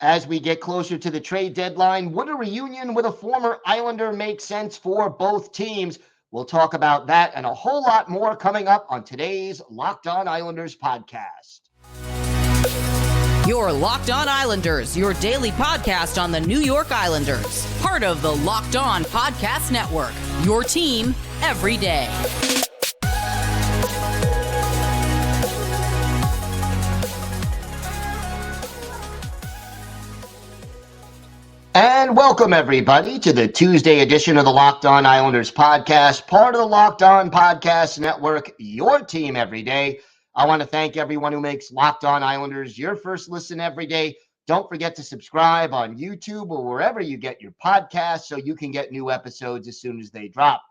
As we get closer to the trade deadline, would a reunion with a former Islander make sense for both teams? We'll talk about that and a whole lot more coming up on today's Locked On Islanders podcast. Your Locked On Islanders, your daily podcast on the New York Islanders. Part of the Locked On Podcast Network, your team every day. And welcome, everybody, to the Tuesday edition of the Locked On Islanders podcast, part of the Locked On Podcast Network, your team every day. I want to thank everyone who makes Locked On Islanders your first listen every day. Don't forget to subscribe on YouTube or wherever you get your podcasts so you can get new episodes as soon as they drop.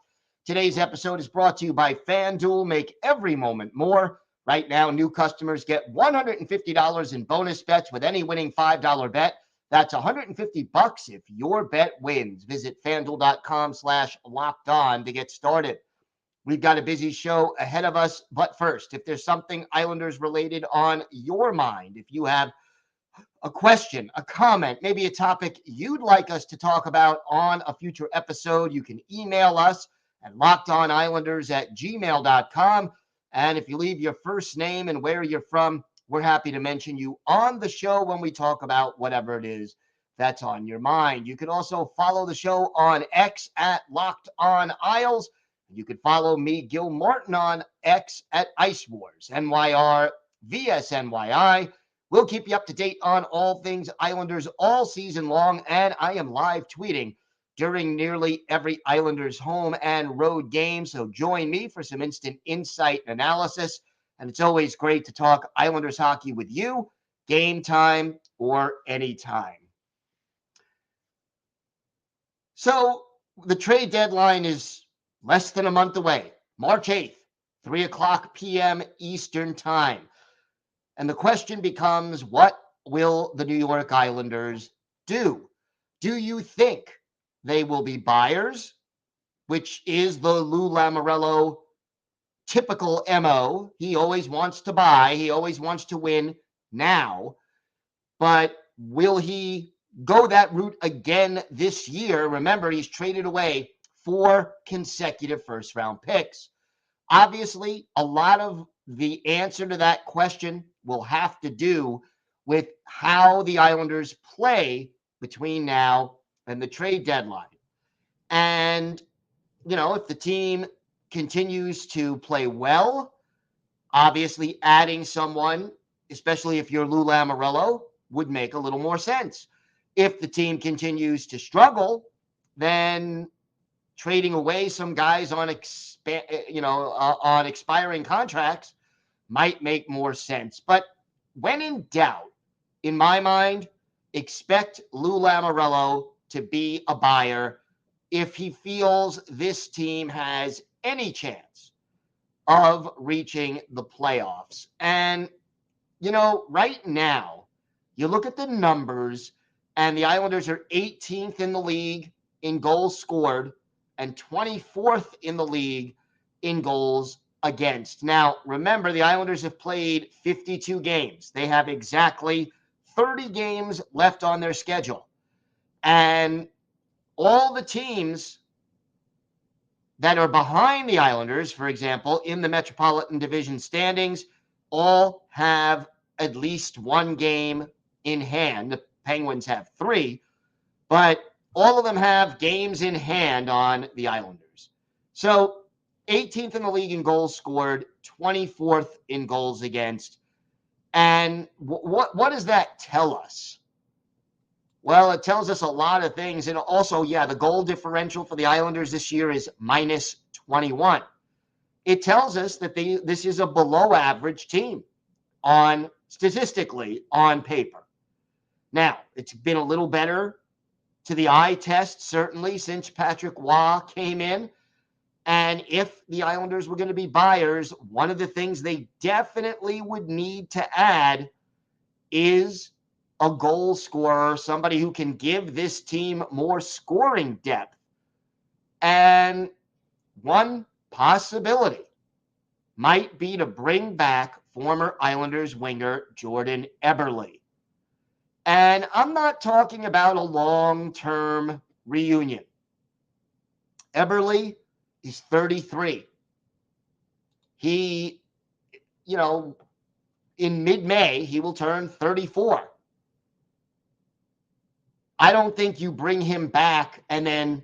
Today's episode is brought to you by FanDuel. Make every moment more. Right now, new customers get $150 in bonus bets with any winning $5 bet. That's $150 if your bet wins. Visit FanDuel.com/LockedOn to get started. We've got a busy show ahead of us, but first, if there's something Islanders related on your mind, if you have a question, a comment, maybe a topic you'd like us to talk about on a future episode, you can email us at lockedonislanders@gmail.com. And if you leave your first name and where you're from, we're happy to mention you on the show when we talk about whatever it is that's on your mind. You can also follow the show on X at Locked On Isles. You can follow me, Gil Martin, on X at Ice Wars, NYR, VSNYI. We'll keep you up to date on all things Islanders all season long, and I am live tweeting during nearly every Islanders home and road game. So join me for some instant insight and analysis. And it's always great to talk Islanders hockey with you, game time or anytime. So the trade deadline is less than a month away, March 8th, 3 o'clock p.m. Eastern time. And the question becomes, what will the New York Islanders do? Do you think they will be buyers, which is the Lou Lamoriello typical MO? He always wants to buy. He always wants to win now. But will he go that route again this year? Remember, he's traded away 4 consecutive first-round picks. Obviously, a lot of the answer to that question will have to do with how the Islanders play between now and the trade deadline. And, if the team continues to play well, obviously adding someone, especially if you're Lou Lamoriello, would make a little more sense. If the team continues to struggle, then trading away some guys on expiring contracts might make more sense. But when in doubt, in my mind, expect Lou Lamoriello to be a buyer if he feels this team has any chance of reaching the playoffs. And, right now, you look at the numbers, and the Islanders are 18th in the league in goals scored and 24th in the league in goals against. Now, remember, the Islanders have played 52 games. They have exactly 30 games left on their schedule. And all the teams that are behind the Islanders, for example, in the Metropolitan Division standings, all have at least one game in hand. The Penguins have 3, but all of them have games in hand on the Islanders. So 18th in the league in goals scored, 24th in goals against. And what does that tell us? Well, it tells us a lot of things. And also, the goal differential for the Islanders this year is minus 21. It tells us that this is a below average team statistically on paper. Now, it's been a little better to the eye test, certainly, since Patrick Waugh came in. And if the Islanders were going to be buyers, one of the things they definitely would need to add is a goal scorer, somebody who can give this team more scoring depth. And one possibility might be to bring back former Islanders winger Jordan Eberle. And I'm not talking about a long-term reunion. Eberle is 33. He, you know, in mid-May, he will turn 34. I don't think you bring him back and then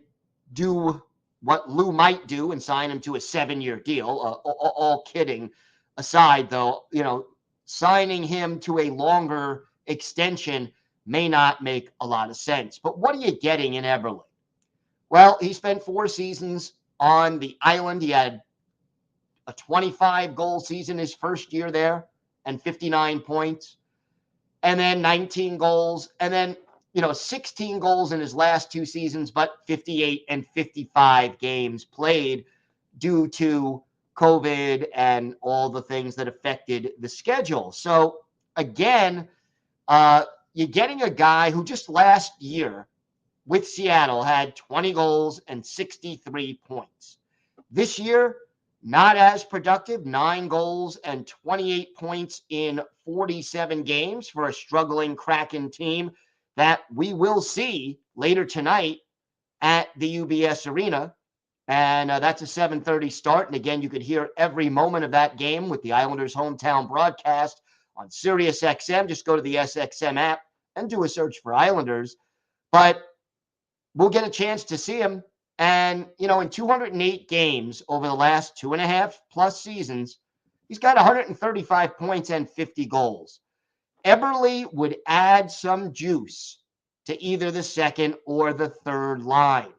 do what Lou might do and sign him to a 7-year deal. All kidding aside, though, signing him to a longer extension may not make a lot of sense. But what are you getting in Eberle? Well, he spent 4 seasons on the island. He had a 25-goal season his first year there and 59 points, and then 19 goals, and then 16 goals in his last 2 seasons, but 58 and 55 games played due to COVID and all the things that affected the schedule. So again, you're getting a guy who just last year with Seattle had 20 goals and 63 points. This year, not as productive, 9 goals and 28 points in 47 games for a struggling Kraken team that we will see later tonight at the UBS Arena. And that's a 7:30 start. And again, you could hear every moment of that game with the Islanders' hometown broadcast on Sirius XM. Just go to the SXM app and do a search for Islanders. But we'll get a chance to see him. And, in 208 games over the last 2.5+ seasons, he's got 135 points and 50 goals. Eberle would add some juice to either the second or the third line.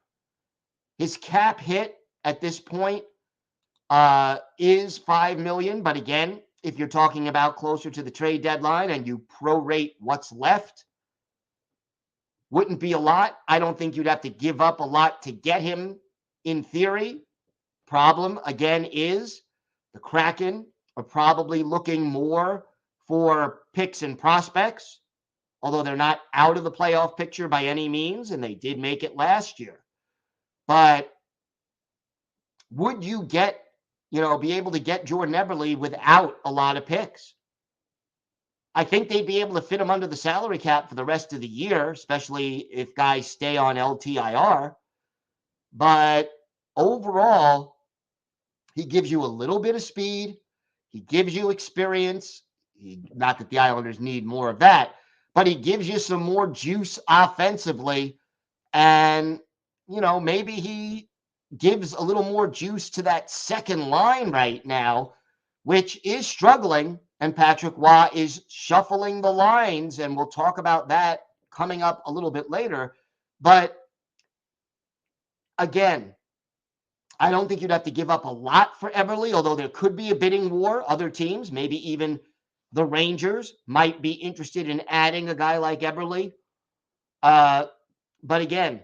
His cap hit at this point is $5 million. But again, if you're talking about closer to the trade deadline and you prorate what's left, wouldn't be a lot. I don't think you'd have to give up a lot to get him in theory. Problem, again, is the Kraken are probably looking more for picks and prospects, although they're not out of the playoff picture by any means, and they did make it last year. But would you be able to get Jordan Eberle without a lot of picks? I think they'd be able to fit him under the salary cap for the rest of the year, especially if guys stay on LTIR. But overall, he gives you a little bit of speed. He gives you experience. Not that the Islanders need more of that, but he gives you some more juice offensively. And, maybe he gives a little more juice to that second line right now, which is struggling. And Patrick Roy is shuffling the lines, and we'll talk about that coming up a little bit later. But again, I don't think you'd have to give up a lot for Eberle, although there could be a bidding war. Other teams, maybe even the Rangers, might be interested in adding a guy like Eberle. But again,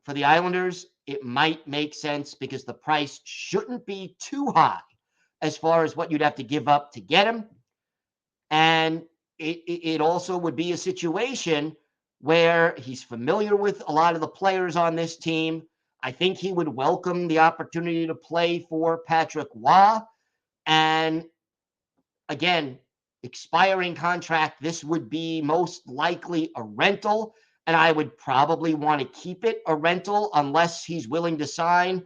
for the Islanders, it might make sense because the price shouldn't be too high as far as what you'd have to give up to get him. And it also would be a situation where he's familiar with a lot of the players on this team. I think he would welcome the opportunity to play for Patrick Roy. And again, expiring contract, this would be most likely a rental. And I would probably want to keep it a rental unless he's willing to sign,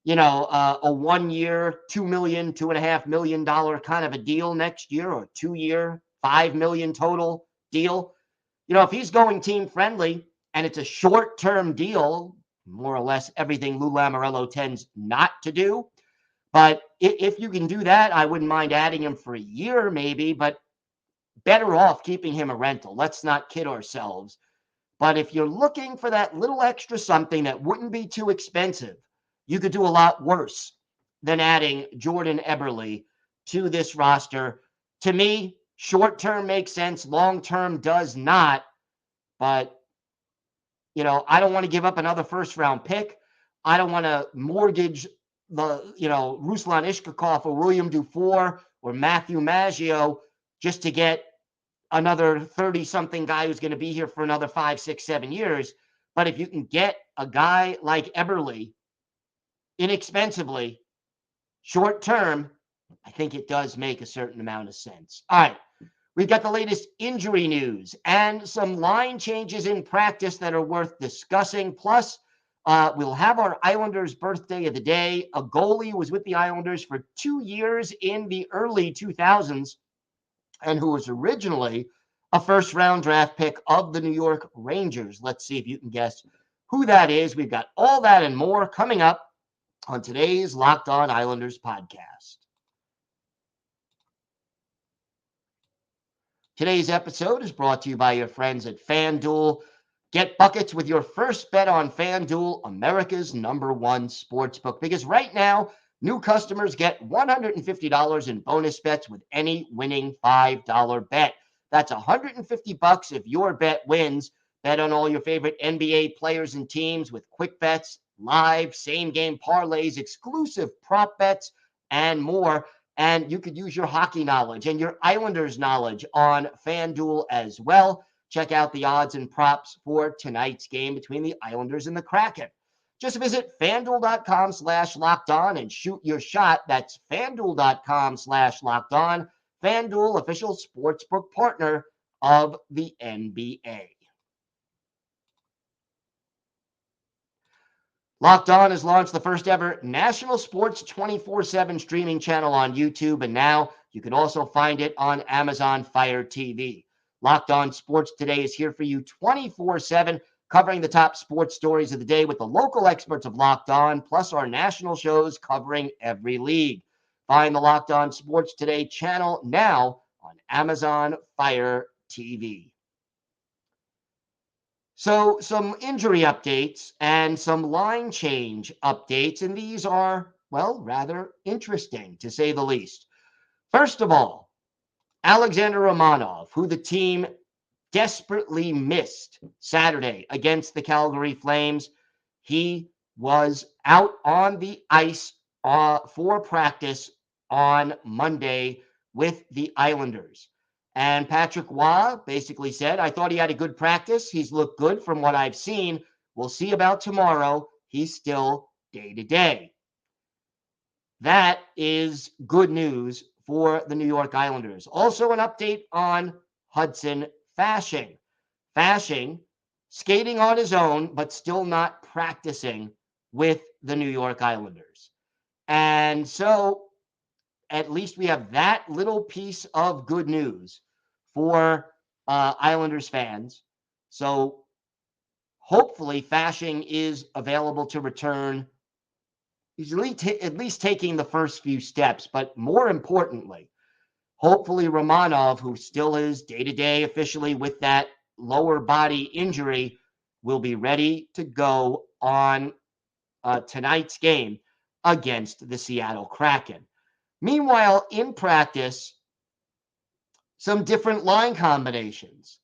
a 1-year, $2 million, $2.5 million kind of a deal next year, or 2-year, $5 million total deal. If he's going team friendly and it's a short-term deal, more or less everything Lou Lamoriello tends not to do. But if you can do that, I wouldn't mind adding him for a year maybe, but better off keeping him a rental. Let's not kid ourselves. But if you're looking for that little extra something that wouldn't be too expensive, you could do a lot worse than adding Jordan Eberle to this roster. To me, short-term makes sense. Long-term does not. But, I don't want to give up another first-round pick. I don't want to mortgage the, Ruslan Ishkakov or William Dufour or Mathew Maggio just to get another 30-something guy who's going to be here for another 5, 6, 7 years. But if you can get a guy like Eberle inexpensively, short term, I think it does make a certain amount of sense. All right. We've got the latest injury news and some line changes in practice that are worth discussing. Plus, we'll have our Islanders birthday of the day. A goalie was with the Islanders for 2 years in the early 2000s and who was originally a first-round draft pick of the New York Rangers. Let's see if you can guess who that is. We've got all that and more coming up on today's Locked On Islanders podcast. Today's episode is brought to you by your friends at FanDuel. Get buckets with your first bet on FanDuel, America's #1 sportsbook. Because right now, new customers get $150 in bonus bets with any winning $5 bet. That's $150 if your bet wins. Bet on all your favorite NBA players and teams with quick bets, live, same-game parlays, exclusive prop bets, and more. And you could use your hockey knowledge and your Islanders knowledge on FanDuel as well. Check out the odds and props for tonight's game between the Islanders and the Kraken. Just visit FanDuel.com/LockedOn and shoot your shot. That's FanDuel.com/LockedOn. FanDuel, official sportsbook partner of the NBA. Locked On has launched the first ever national sports 24/7 streaming channel on YouTube, and now you can also find it on Amazon Fire TV. Locked On Sports Today is here for you 24/7, covering the top sports stories of the day with the local experts of Locked On, plus our national shows covering every league. Find the Locked On Sports Today channel now on Amazon Fire TV. So some injury updates and some line change updates, and these are, well, rather interesting to say the least. First of all, Alexander Romanov, who the team desperately missed Saturday against the Calgary Flames, he was out on the ice for practice on Monday with the Islanders. And Patrick Roy basically said, I thought he had a good practice. He's looked good from what I've seen. We'll see about tomorrow. He's still day-to-day. That is good news for the New York Islanders. Also an update on Hudson Fasching. Fasching skating on his own, but still not practicing with the New York Islanders. And so at least we have that little piece of good news for Islanders fans. So hopefully Fasching is available to return. He's at least taking the first few steps, but more importantly, hopefully Romanov, who still is day-to-day officially with that lower body injury, will be ready to go on tonight's game against the Seattle Kraken. Meanwhile, in practice, some different line combinations.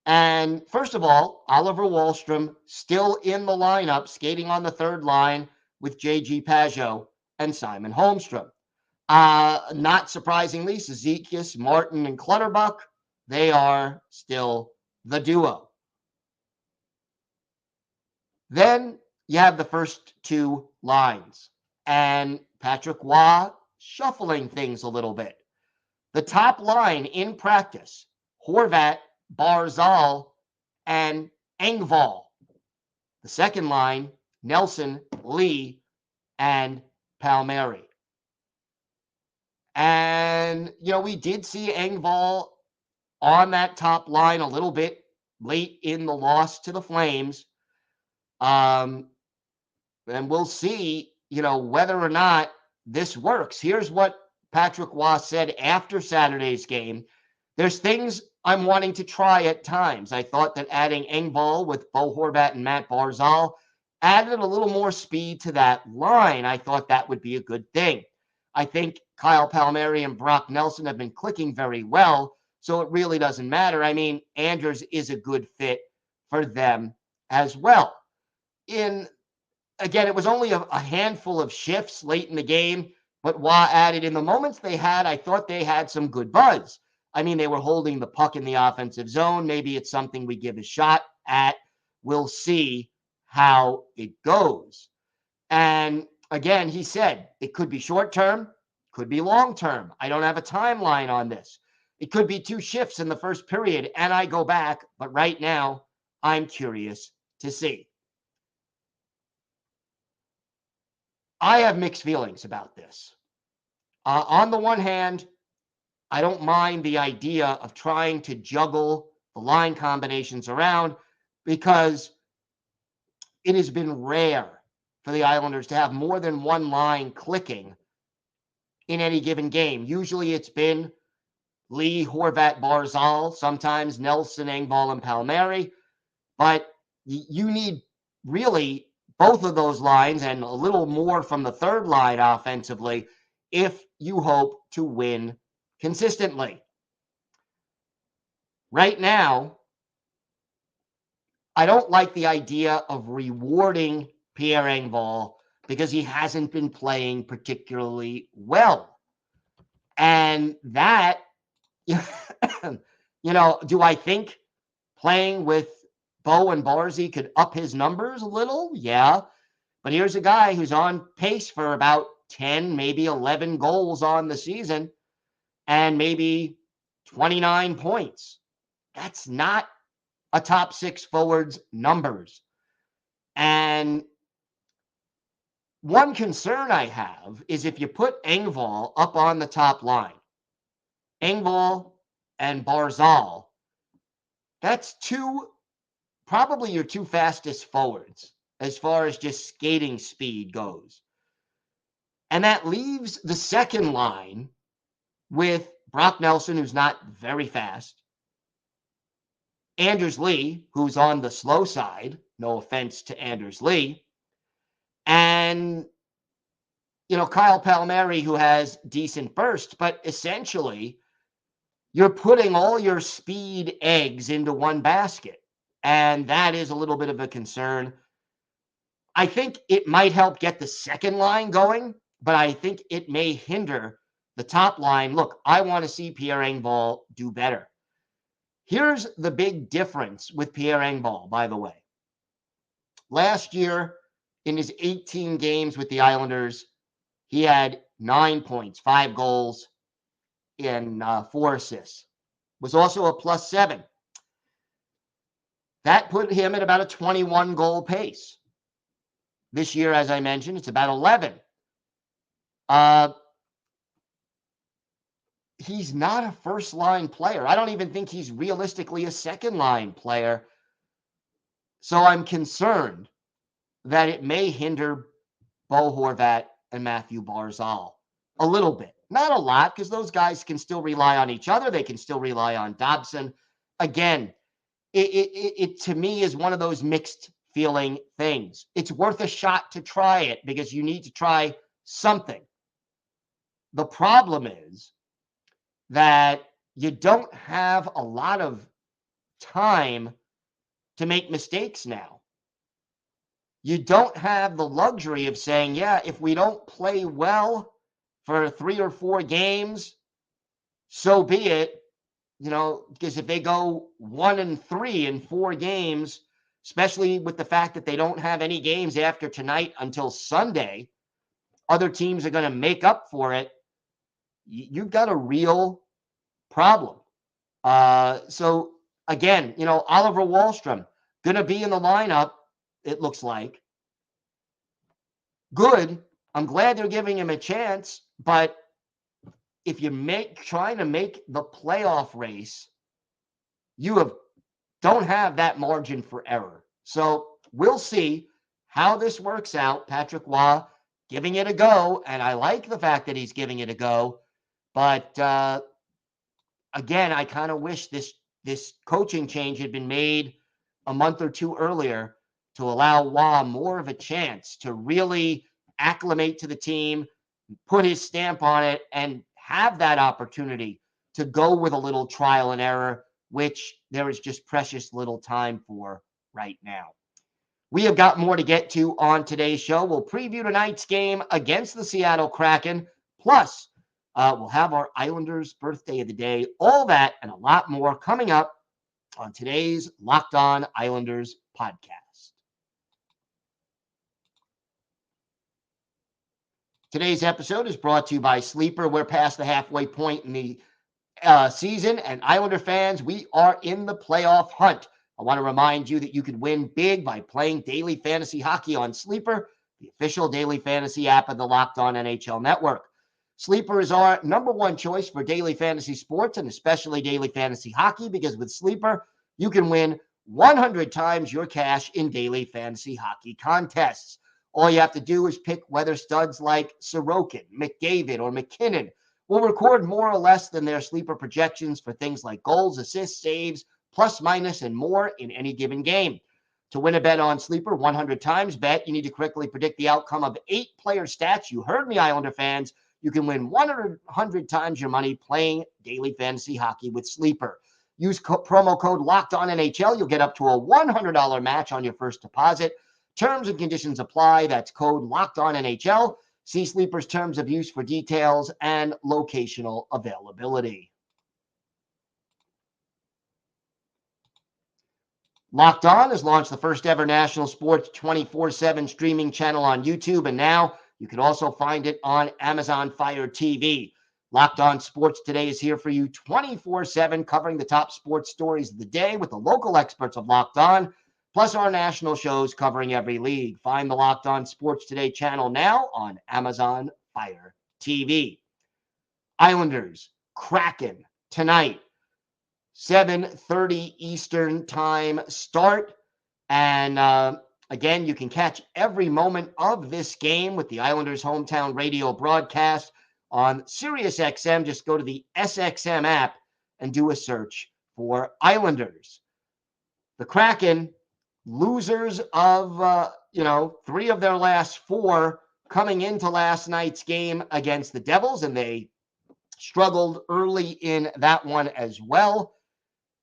And first of all, Oliver Wahlstrom still in the lineup, skating on the third line with J.G. Pageau and Simon Holmstrom. Not surprisingly, Cizikas, Martin, and Clutterbuck, they are still the duo. Then you have the first two lines, and Patrick Roy shuffling things a little bit. The top line in practice, Horvat, Barzal, and Engvall. The second line, Nelson, Lee, and Palmieri. And, we did see Engvall on that top line a little bit late in the loss to the Flames. And we'll see, whether or not this works. Here's what Patrick Roy said after Saturday's game. There's things I'm wanting to try at times. I thought that adding Engvall with Bo Horvat and Matt Barzal added a little more speed to that line. I thought that would be a good thing. I think Kyle Palmieri and Brock Nelson have been clicking very well, so it really doesn't matter. I mean, Anders is a good fit for them as well. Again, it was only a handful of shifts late in the game, but Roy added in the moments they had, I thought they had some good buzz. I mean, they were holding the puck in the offensive zone. Maybe it's something we give a shot at. We'll see how it goes. And again, he said it could be short term, could be long term. I don't have a timeline on this. It could be 2 shifts in the first period, and I go back. But right now, I'm curious to see. I have mixed feelings about this. On the one hand, I don't mind the idea of trying to juggle the line combinations around because it has been rare for the Islanders to have more than one line clicking in any given game. Usually it's been Lee, Horvat, Barzal, sometimes Nelson, Engvall, and Palmieri. But you need really both of those lines and a little more from the third line offensively if you hope to win consistently. Right now, I don't like the idea of rewarding Pierre Engvall because he hasn't been playing particularly well. And that, do I think playing with Bo and Barzy could up his numbers a little? Yeah. But here's a guy who's on pace for about 10, maybe 11 goals on the season and maybe 29 points. That's not a top 6 forward's numbers. And one concern I have is if you put Engvall up on the top line, Engvall and Barzal, that's probably your 2 fastest forwards as far as just skating speed goes. And that leaves the second line with Brock Nelson, who's not very fast, Anders Lee, who's on the slow side, no offense to Anders Lee, and Kyle Palmieri, who has decent burst, but essentially you're putting all your speed eggs into one basket. And that is a little bit of a concern. I think it might help get the second line going, but I think it may hinder the top line. Look, I want to see Pierre Engvall do better. Here's the big difference with Pierre Engvall, by the way. Last year, in his 18 games with the Islanders, he had 9 points, 5 goals, and 4 assists. Was also a +7. That put him at about a 21 goal pace. This year, as I mentioned, it's about 11. He's not a first-line player. I don't even think he's realistically a second-line player. So I'm concerned that it may hinder Bo Horvat and Mathew Barzal a little bit. Not a lot, because those guys can still rely on each other. They can still rely on Dobson. Again, it to me is one of those mixed feeling things. It's worth a shot to try it because you need to try something. The problem is that you don't have a lot of time to make mistakes now. You don't have the luxury of saying, yeah, if we don't play well for 3 or 4 games, so be it. Because if they go 1-3 in 4 games, especially with the fact that they don't have any games after tonight until Sunday, other teams are going to make up for it. You've got a real problem. So again, Oliver Wahlstrom going to be in the lineup, it looks like. Good. I'm glad they're giving him a chance, but if you're trying to make the playoff race, you don't have that margin for error. So we'll see how this works out. Patrick Roy giving it a go, and I like the fact that he's giving it a go. But again, I kind of wish this coaching change had been made a month or 2 earlier to allow Roy more of a chance to really acclimate to the team, put his stamp on it, and have that opportunity to go with a little trial and error, which there is just precious little time for right now. We have got more to get to on today's show. We'll preview tonight's game against the Seattle Kraken. Plus, we'll have our Islanders birthday of the day. All that and a lot more coming up on today's Locked On Islanders podcast. Today's episode is brought to you by Sleeper. We're past the halfway point in the season, and Islander fans, we are in the playoff hunt. I want to remind you that you can win big by playing daily fantasy hockey on Sleeper, the official daily fantasy app of the Locked On NHL Network. Sleeper is our number one choice for daily fantasy sports and especially daily fantasy hockey, because with Sleeper, you can win 100 times your cash in daily fantasy hockey contests. All you have to do is pick whether studs like Sorokin, McDavid, or McKinnon will record more or less than their Sleeper projections for things like goals, assists, saves, plus, minus, and more in any given game. To win a bet on Sleeper 100 times bet, you need to correctly predict the outcome of 8 player stats. You heard me, Islander fans. You can win 100 times your money playing daily fantasy hockey with Sleeper. Use promo code LOCKEDONNHL. You'll get up to a $100 match on your first deposit. Terms and conditions apply. That's code LOCKEDONNHL. See Sleeper's terms of use for details and locational availability. Locked On has launched the first ever national sports 24/7 streaming channel on YouTube, and now you can also find it on Amazon Fire TV. Locked On Sports Today is here for you 24/7, covering the top sports stories of the day with the local experts of Locked On, plus our national shows covering every league. Find the Locked On Sports Today channel now on Amazon Fire TV. Islanders, Kraken, tonight, 7:30 Eastern time start. And again, you can catch every moment of this game with the Islanders' hometown radio broadcast on SiriusXM. Just go to the SXM app and do a search for Islanders. The Kraken, losers of, 3 of their last 4 coming into last night's game against the Devils, and they struggled early in that one as well.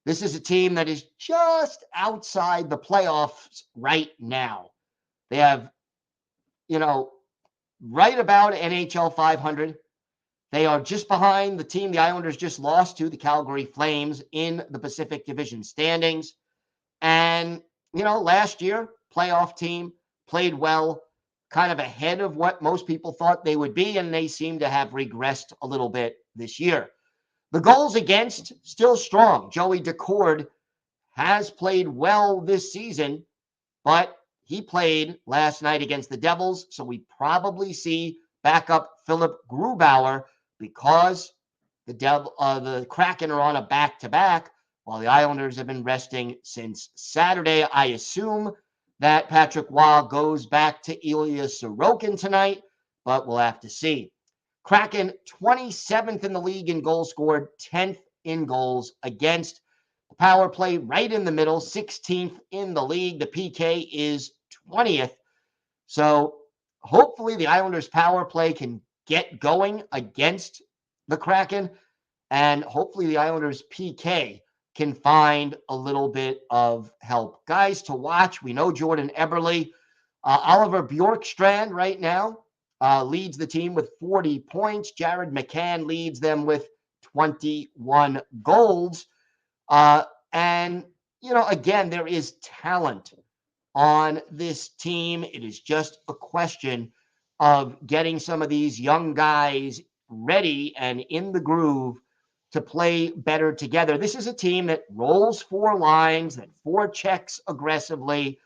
This is a team that is just outside the playoffs right now. They have, right about NHL 500. They are just behind the team the Islanders just lost to, the Calgary Flames, in the Pacific Division standings. And, last year, playoff team, played well, kind of ahead of what most people thought they would be, and they seem to have regressed a little bit this year. The goals against, still strong. Joey Decord has played well this season, but he played last night against the Devils, so we probably see backup Philip Grubauer, because the Kraken are on a back-to-back, while the Islanders have been resting since Saturday. I assume that Patrick Waugh goes back to Ilya Sorokin tonight, but we'll have to see. Kraken, 27th in the league in goals scored, 10th in goals against. The power play right in the middle, 16th in the league. The PK is 20th. So hopefully the Islanders' power play can get going against the Kraken, and hopefully the Islanders' PK can find a little bit of help. Guys to watch, we know Jordan Eberle. Oliver Bjorkstrand right now leads the team with 40 points. Jared McCann leads them with 21 goals. And, again, there is talent on this team. It is just a question of getting some of these young guys ready and in the groove to play better together. This is a team that rolls 4 lines, that forechecks aggressively,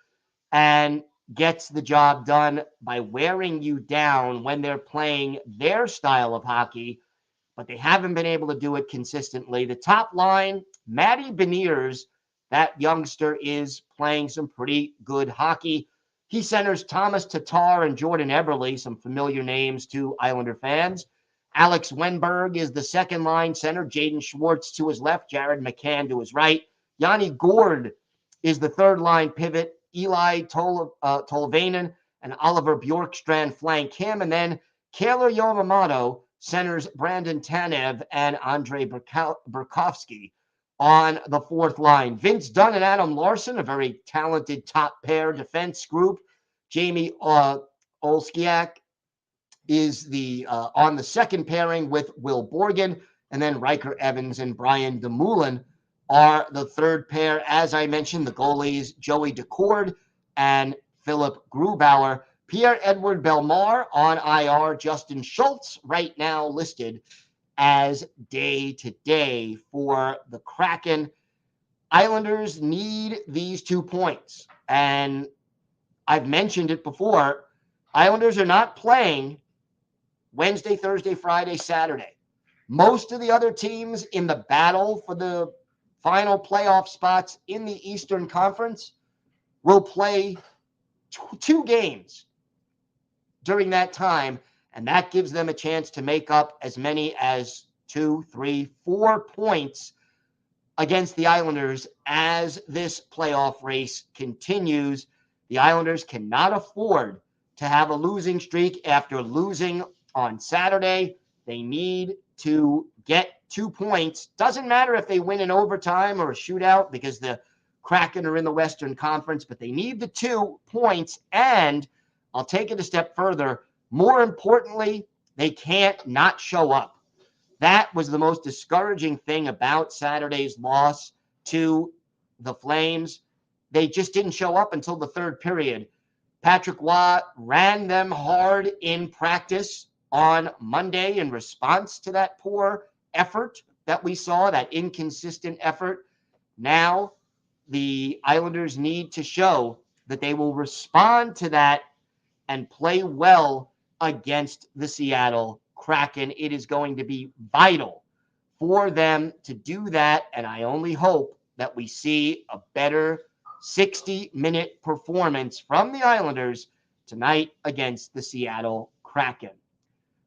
and gets the job done by wearing you down when they're playing their style of hockey, but they haven't been able to do it consistently. The top line, Matty Beniers, that youngster, is playing some pretty good hockey. He centers Thomas Tatar and Jordan Eberle, some familiar names to Islander fans. Alex Wenberg is the second line center. Jaden Schwartz to his left, Jared McCann to his right. Yanni Gord is the third line pivot. Eli Tolvanen and Oliver Bjorkstrand flank him. And then Kaylor Yamamoto centers Brandon Tanev and Andrei Burakovsky on the fourth line. Vince Dunn and Adam Larson, a very talented top pair defense group. Jamie Olskiak is on the second pairing with Will Borgen, and then Riker Evans and Brian DeMoulin are the third pair. As I mentioned, the goalies, Joey Decord and Philip Grubauer. Pierre-Edouard Bellemare on IR. Justin Schultz right now listed as day to day for the Kraken. Islanders need these 2 points. And I've mentioned it before. Islanders are not playing Wednesday, Thursday, Friday, Saturday. Most of the other teams in the battle for the final playoff spots in the Eastern Conference will play 2 games during that time, and that gives them a chance to make up as many as 2, 3, 4 points against the Islanders as this playoff race continues. The Islanders cannot afford to have a losing streak after losing on Saturday. They need to get 2 points. Doesn't matter if they win in overtime or a shootout because the Kraken are in the Western Conference, but they need the 2 points. And I'll take it a step further. More importantly, they can't not show up. That was the most discouraging thing about Saturday's loss to the Flames. They just didn't show up until the third period. Patrick Roy ran them hard in practice on Monday in response to that poor effort that we saw, that inconsistent effort. Now the Islanders need to show that they will respond to that and play well against the Seattle Kraken. It is going to be vital for them to do that, and I only hope that we see a better 60-minute performance from the Islanders tonight against the Seattle Kraken.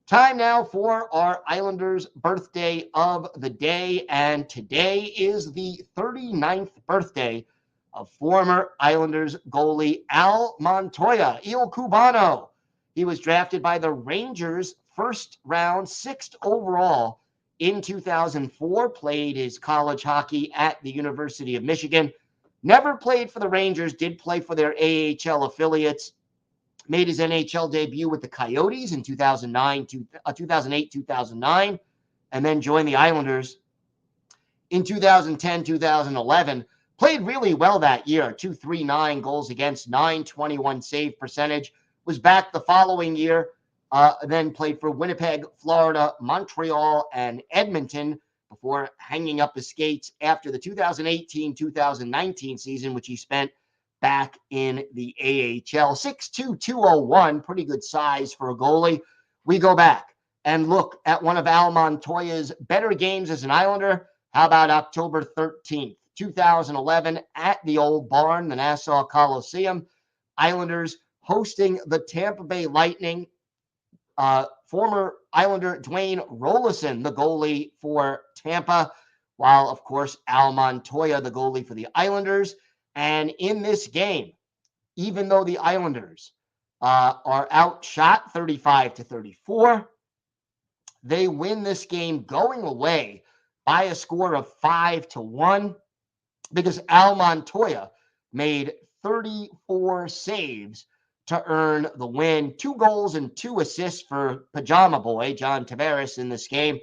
Time now for our Islanders birthday of the day, and today is the 39th birthday of former Islanders goalie Al Montoya, Il Cubano. He was drafted by the Rangers first round, 6th overall in 2004, played his college hockey at the University of Michigan. Never played for the Rangers, did play for their AHL affiliates. Made his NHL debut with the Coyotes in 2008-2009, and then joined the Islanders in 2010-2011. Played really well that year, 239 goals against, 921 save percentage. Was back the following year, then played for Winnipeg, Florida, Montreal, and Edmonton before hanging up his skates after the 2018-2019 season, which he spent back in the AHL. 6'2", 201, pretty good size for a goalie. We go back and look at one of Al Montoya's better games as an Islander. How about October 13th, 2011 at the Old Barn, the Nassau Coliseum. Islanders hosting the Tampa Bay Lightning. Former Islander Dwayne Rolison, the goalie for Tampa, while, of course, Al Montoya, the goalie for the Islanders. And in this game, even though the Islanders are outshot 35-34, they win this game going away by a score of 5-1 because Al Montoya made 34 saves to earn the win. 2 goals and 2 assists for Pajama Boy, John Tavares, in this game.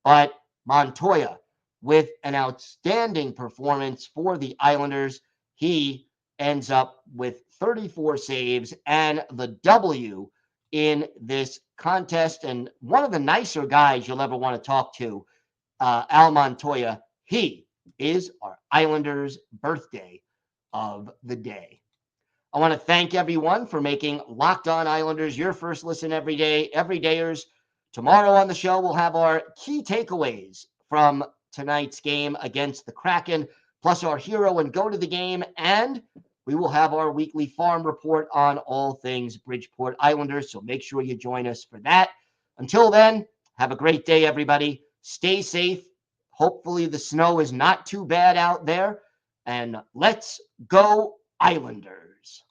But Montoya, with an outstanding performance for the Islanders, he ends up with 34 saves and the W in this contest. And one of the nicer guys you'll ever want to talk to, Al Montoya, he is our Islanders birthday of the day. I want to thank everyone for making Locked On Islanders your first listen every day, everydayers. Tomorrow on the show, we'll have our key takeaways from tonight's game against the Kraken, plus our hero and go to the game, and we will have our weekly farm report on all things Bridgeport Islanders, so make sure you join us for that. Until then, have a great day, everybody. Stay safe. Hopefully the snow is not too bad out there, and let's go Islanders.